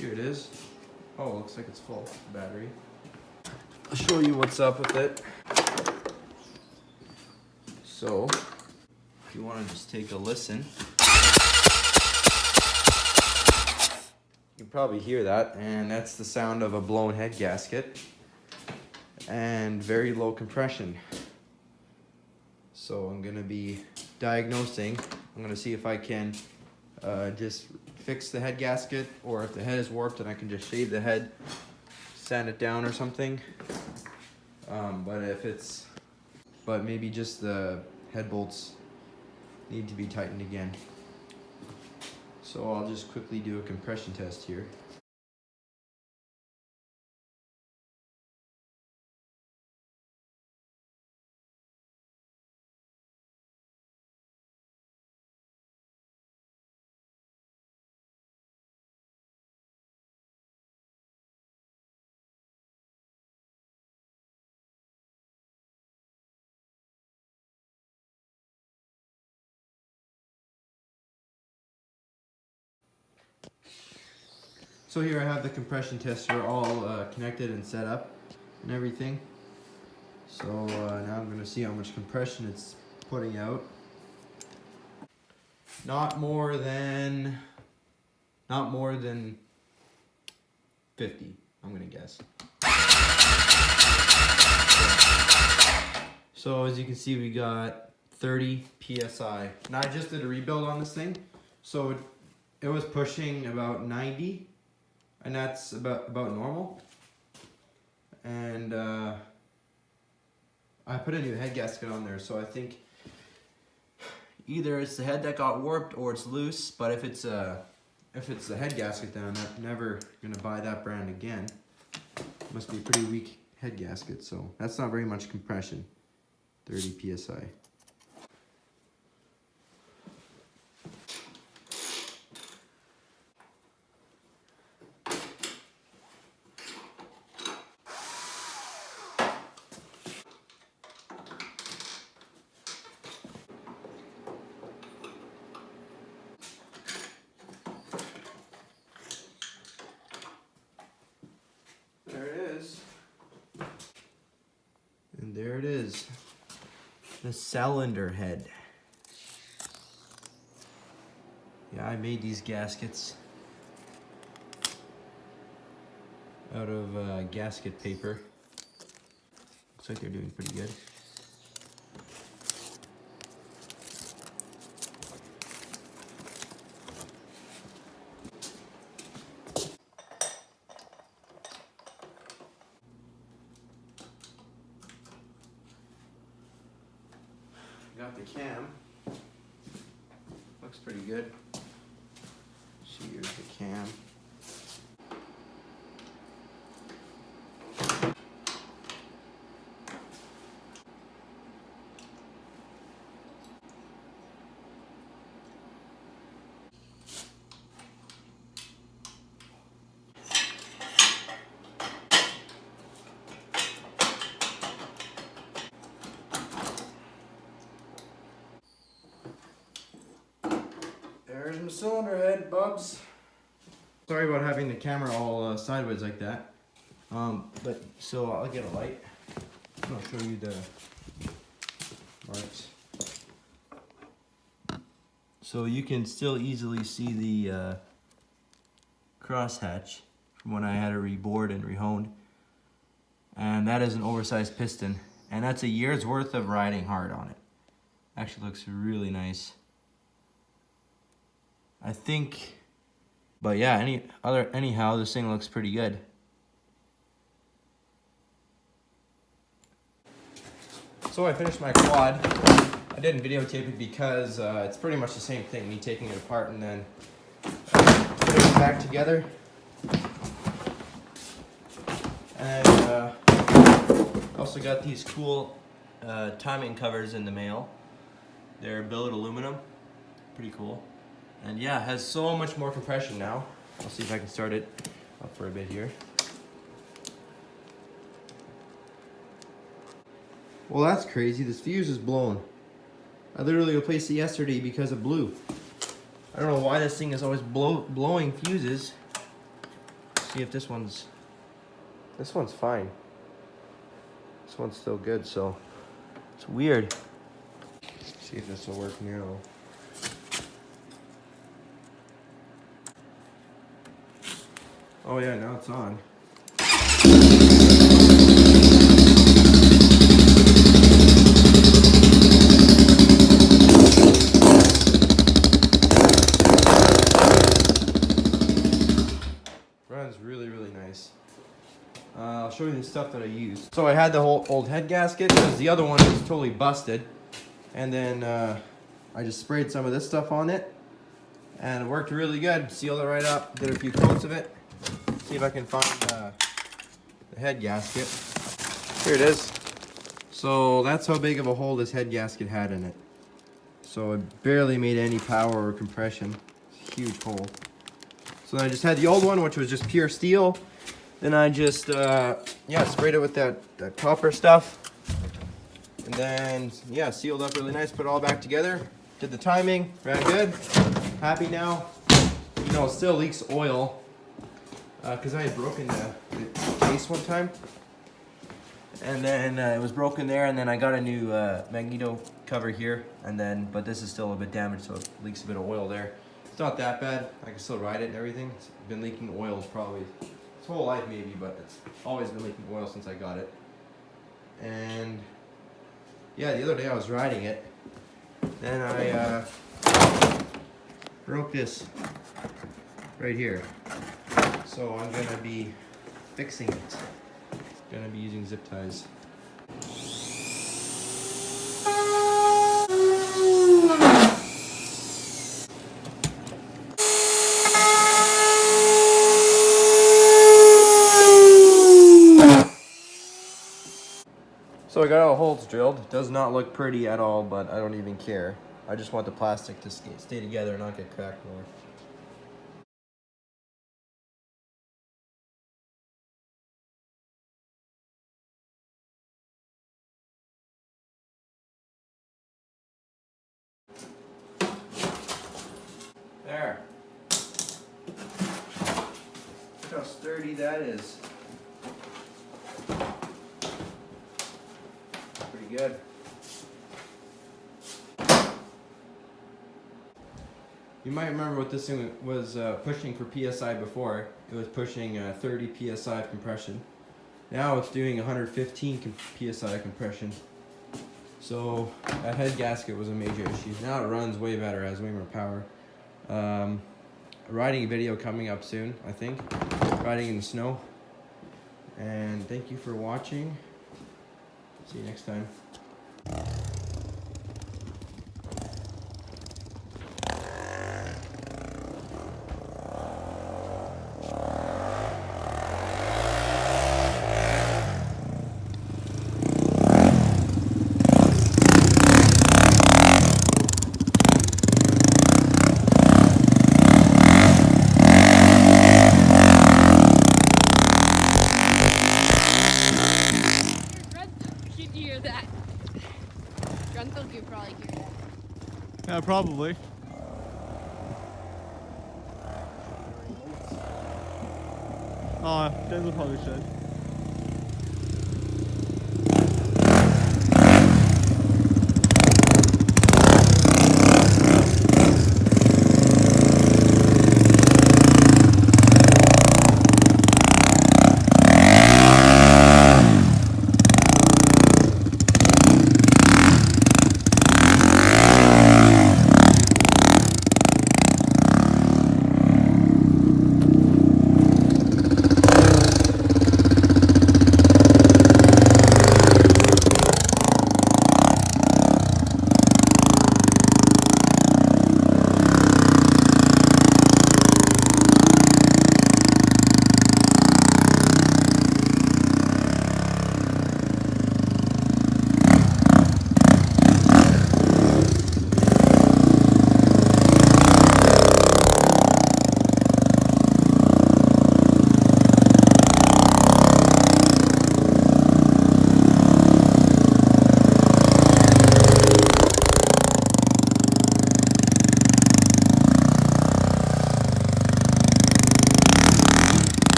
Here it is. Oh, looks like it's full battery. I'll show you what's up with it. So, if you want to just take a listen, you can probably hear that, and that's the sound of a blown head gasket and very low compression. So I'm gonna be diagnosing. I'm gonna see if I can just fix the head gasket, or if the head is warped and I can just shave the head, sand it down or something. But maybe just the head bolts need to be tightened again. So I'll just quickly do a compression test here. So here I have the compression tester all connected and set up and everything. So now I'm going to see how much compression it's putting out. Not more than 50, I'm going to guess. So as you can see, we got 30 PSI. Now I just did a rebuild on this thing. So it was pushing about 90. And that's about normal. And I put a new head gasket on there, so I think either it's the head that got warped or it's loose. But if it's the head gasket, then I'm never gonna buy that brand again. Must be a pretty weak head gasket, so that's not very much compression. 30 PSI. There it is. And there it is. The cylinder head. Yeah, I made these gaskets out of gasket paper. Looks like they're doing pretty good. Got the cam. Looks pretty good. So here's the cam. There's my cylinder head, bubs. Sorry about having the camera all sideways like that. But so I'll get a light. I'll show you the marks. So you can still easily see the crosshatch from when I had it rebored and rehoned. And that is an oversized piston. And that's a year's worth of riding hard on it. Actually looks really nice. I think, but yeah, anyhow, this thing looks pretty good. So I finished my quad. I didn't videotape it because it's pretty much the same thing, me taking it apart and then putting it back together. And also got these cool timing covers in the mail. They're billet aluminum, pretty cool. And yeah, it has so much more compression now. I'll see if I can start it up for a bit here. Well, that's crazy. This fuse is blown. I literally replaced it yesterday because it blew. I don't know why this thing is always blowing fuses. see if this one's fine. This one's still good, so it's weird. See if this will work now. Oh yeah, now it's on. Runs really, really nice. I'll show you the stuff that I used. So I had the whole old head gasket because the other one was totally busted. And then I just sprayed some of this stuff on it. And it worked really good. Sealed it right up. Did a few coats of it. See if I can find the head gasket. Here it is. So that's how big of a hole this head gasket had in it. So it barely made any power or compression. It's a huge hole. So then I just had the old one, which was just pure steel. Then I just, sprayed it with that copper stuff. And then, sealed up really nice, put it all back together. Did the timing, ran good. Happy now. You know, it still leaks oil. Because I had broken the case one time. And then it was broken there, and then I got a new magneto cover here. And then, but this is still a bit damaged, so it leaks a bit of oil there. It's not that bad. I can still ride it and everything. It's been leaking oil probably its whole life maybe, but it's always been leaking oil since I got it. And yeah, the other day I was riding it. Then I broke this right here. So I'm gonna be fixing it. Gonna be using zip ties. So I got all the holes drilled. Does not look pretty at all, but I don't even care. I just want the plastic to stay together and not get cracked more. There. Look how sturdy that is. Pretty good. You might remember what this thing was pushing for PSI before. It was pushing 30 PSI compression. Now it's doing 115 PSI compression. So that head gasket was a major issue. Now it runs way better, has way more power. Riding video coming up soon, I think. Riding in the snow. And thank you for watching. See you next time. You probably hear that. Yeah, probably. Denzel probably should.